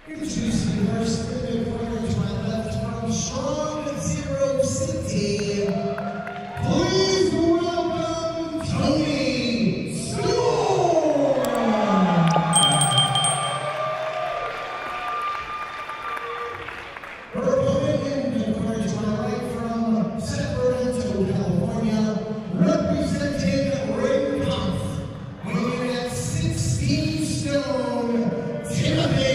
Introducing first in the corner to my left from Strong Zero City. Please welcome Toni Storm. Her opponent in the corner to my right from Sacramento, California, representing Ring Puff, weighing at 16 stone, Timothy Thatcher.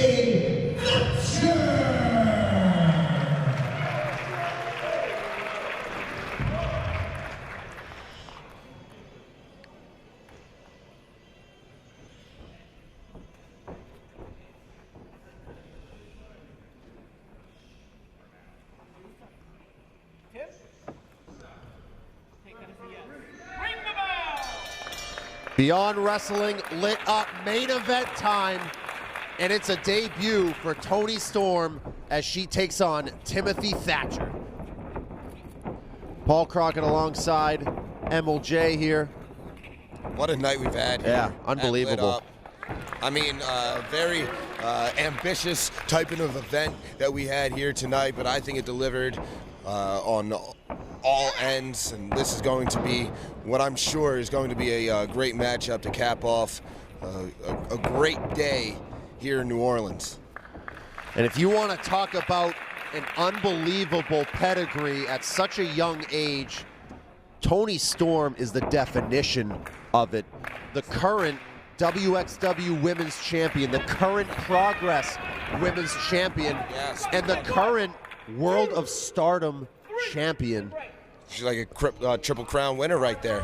Beyond Wrestling lit up, main event time, and it's a debut for Toni Storm as she takes on Timothy Thatcher. Paul Crockett alongside MLJ here. What a night we've had here. Yeah, unbelievable. I mean, very ambitious type of event that we had here tonight, but I think it delivered on all ends, and this is going to be what I'm sure is going to be a great matchup to cap off a great day here in New Orleans. And if you want to talk about an unbelievable pedigree at such a young age, Toni Storm is the definition of it. The current WXW Women's Champion, the current Progress Women's Champion, yes, and the current World of Stardom Champion. She's like a Triple Crown winner right there.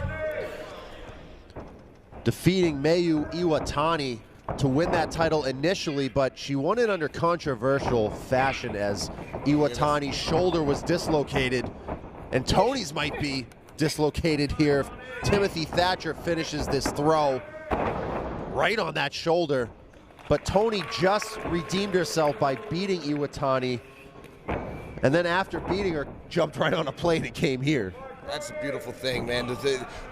Defeating Mayu Iwatani to win that title initially, but she won it under controversial fashion as Iwatani's shoulder was dislocated, and Toni's might be dislocated here if Timothy Thatcher finishes this throw right on that shoulder. But Toni just redeemed herself by beating Iwatani, and then after beating her, jumped right on a plane and came here. That's a beautiful thing, man.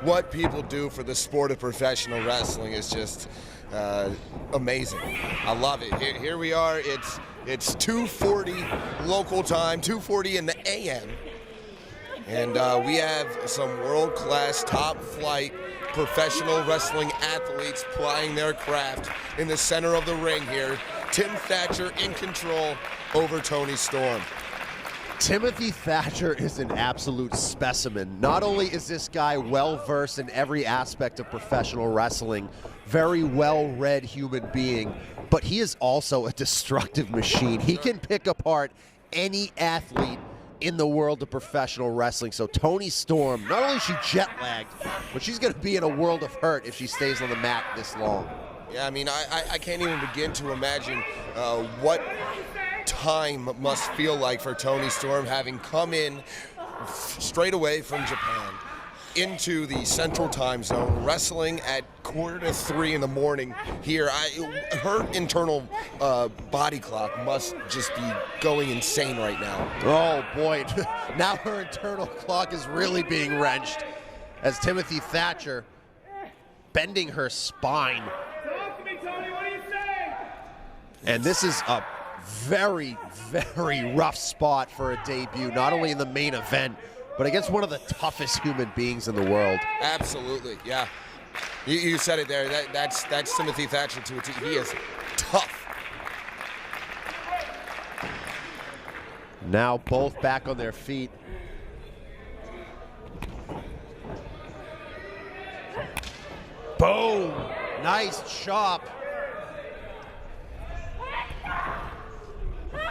What people do for the sport of professional wrestling is just amazing. I love it. Here we are. It's 2:40 local time, 2:40 in the AM. And we have some world-class, top-flight professional wrestling athletes plying their craft in the center of the ring here. Tim Thatcher in control over Toni Storm. Timothy Thatcher is an absolute specimen. Not only is this guy well-versed in every aspect of professional wrestling, very well-read human being, but he is also a destructive machine. He can pick apart any athlete in the world of professional wrestling. So Toni Storm, not only is she jet-lagged, but she's going to be in a world of hurt if she stays on the mat this long. Yeah, I mean, I can't even begin to imagine what time must feel like for Toni Storm, having come in straight away from Japan into the Central Time Zone, wrestling at 2:45 in the morning here. Her internal body clock must just be going insane right now. Oh boy, now her internal clock is really being wrenched as Timothy Thatcher bending her spine. Talk to me, Toni, what do you say? And this is a very, very rough spot for a debut, not only in the main event, but against one of the toughest human beings in the world. Absolutely, yeah. You said it there. That's Timothy Thatcher to a T. He is tough. Now both back on their feet. Boom! Nice chop.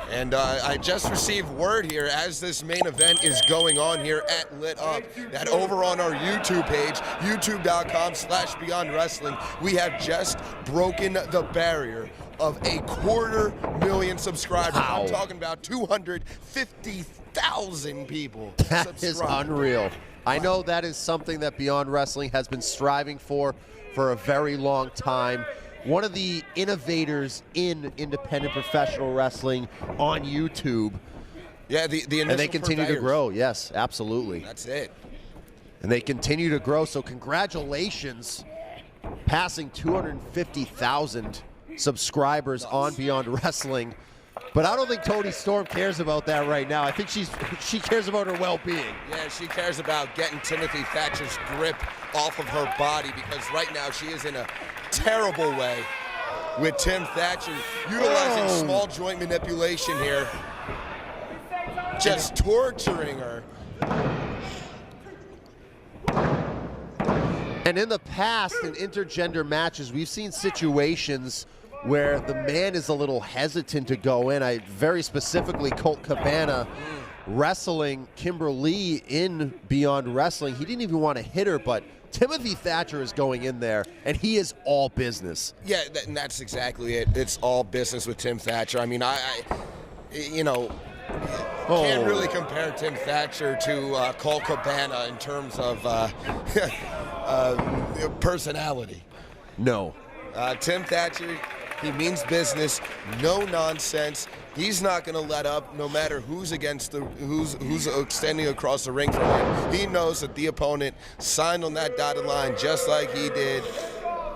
And I just received word here as this main event is going on here at Lit Up that over on our YouTube page, youtube.com/BeyondWrestling, we have just broken the barrier of 250,000 subscribers. Wow. I'm talking about 250,000 people. That is unreal. I know that is something that Beyond Wrestling has been striving for a very long time. One of the innovators in independent professional wrestling on YouTube. Yeah, the and they continue to grow. Yes, absolutely. That's it. And they continue to grow. So congratulations, passing 250,000 subscribers on Beyond Wrestling. But I don't think Toni Storm cares about that right now. I think she cares about her well-being. Yeah, she cares about getting Timothy Thatcher's grip off of her body, because right now she is in a terrible way with Tim Thatcher utilizing small joint manipulation here, just torturing her. And in the past, in intergender matches, we've seen situations where the man is a little hesitant to go in. Very specifically, Colt Cabana wrestling Kimberly in Beyond Wrestling. He didn't even want to hit her, but Timothy Thatcher is going in there, and he is all business. Yeah, and that's exactly it. It's all business with Tim Thatcher. I mean, you know, can't really compare Tim Thatcher to Colt Cabana in terms of personality. No. Tim Thatcher, he means business, no nonsense. He's not going to let up, no matter who's who's extending across the ring from him. He knows that the opponent signed on that dotted line just like he did.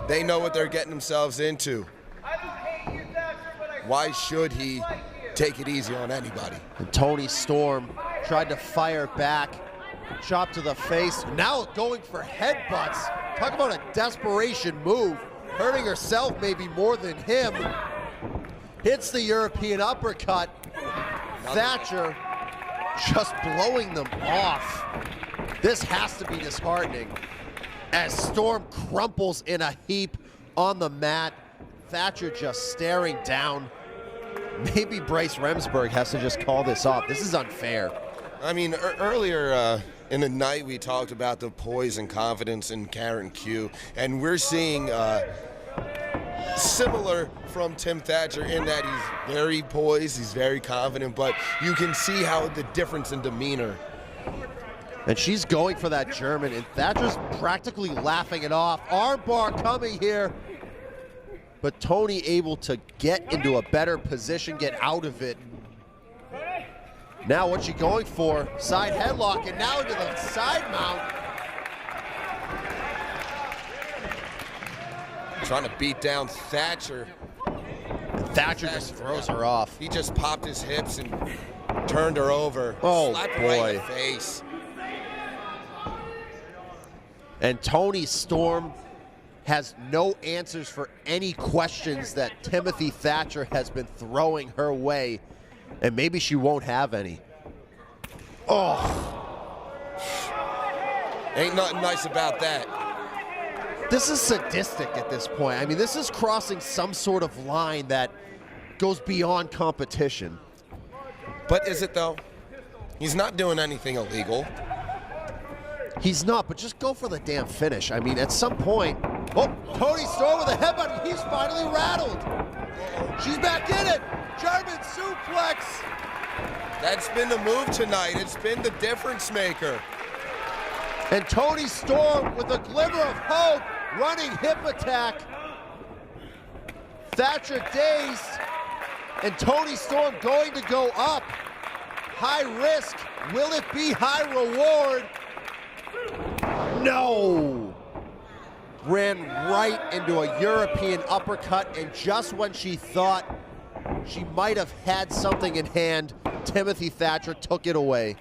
They know what they're getting themselves into. Why should he take it easy on anybody? And Toni Storm tried to fire back, chop to the face. Now going for headbutts. Talk about a desperation move. Hurting herself maybe more than him. Hits the European uppercut. Thatcher just blowing them off. This has to be disheartening as Storm crumples in a heap on the mat. Thatcher just staring down. Maybe Bryce Remsburg has to just call this off. This is unfair. I mean, earlier in the night we talked about the poise and confidence in Karen Q, and we're seeing similar from Tim Thatcher in that he's very poised, he's very confident, but you can see how the difference in demeanor. And she's going for that German, and Thatcher's practically laughing it off. Armbar coming here, but Toni able to get into a better position, get out of it. Now what's she going for? Side headlock, and now into the side mount. Trying to beat down Thatcher. Thatcher just throws her off. He just popped his hips and turned her over. Oh, slapped her right in the boy. face. And Toni Storm has no answers for any questions that Timothy Thatcher has been throwing her way, and maybe she won't have any. Oh. Ain't nothing nice about that. This is sadistic at this point. I mean, this is crossing some sort of line that goes beyond competition. But is it though? He's not doing anything illegal. He's not, but just go for the damn finish. I mean, at some point, oh, Toni Storm with a headbutt. He's finally rattled. She's back in it. German suplex. That's been the move tonight. It's been the difference maker. And Toni Storm with a glimmer of hope, running hip attack. Thatcher dazed, and Toni Storm going to go up. High risk, will it be high reward? No! Ran right into a European uppercut, and just when she thought she might have had something in hand, Timothy Thatcher took it away.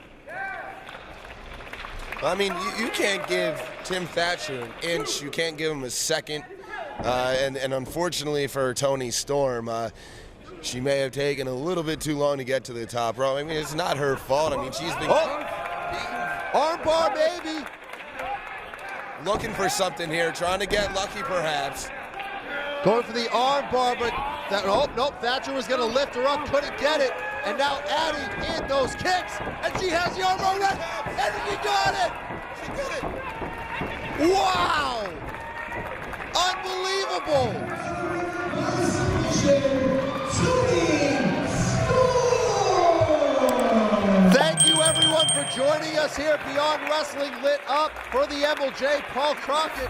I mean, you can't give Tim Thatcher an inch. You can't give him a second. And unfortunately for Toni Storm, she may have taken a little bit too long to get to the top row. I mean, it's not her fault. I mean, she's been armbar, baby. Looking for something here, trying to get lucky perhaps. Going for the armbar, but nope, Thatcher was going to lift her up, couldn't get it. And now adding in those kicks, and she has the armbar ready, and she got it! She did it! Wow! Unbelievable! Thank you everyone for joining us here at Beyond Wrestling Lit Up. For the MLJ, Paul Crockett.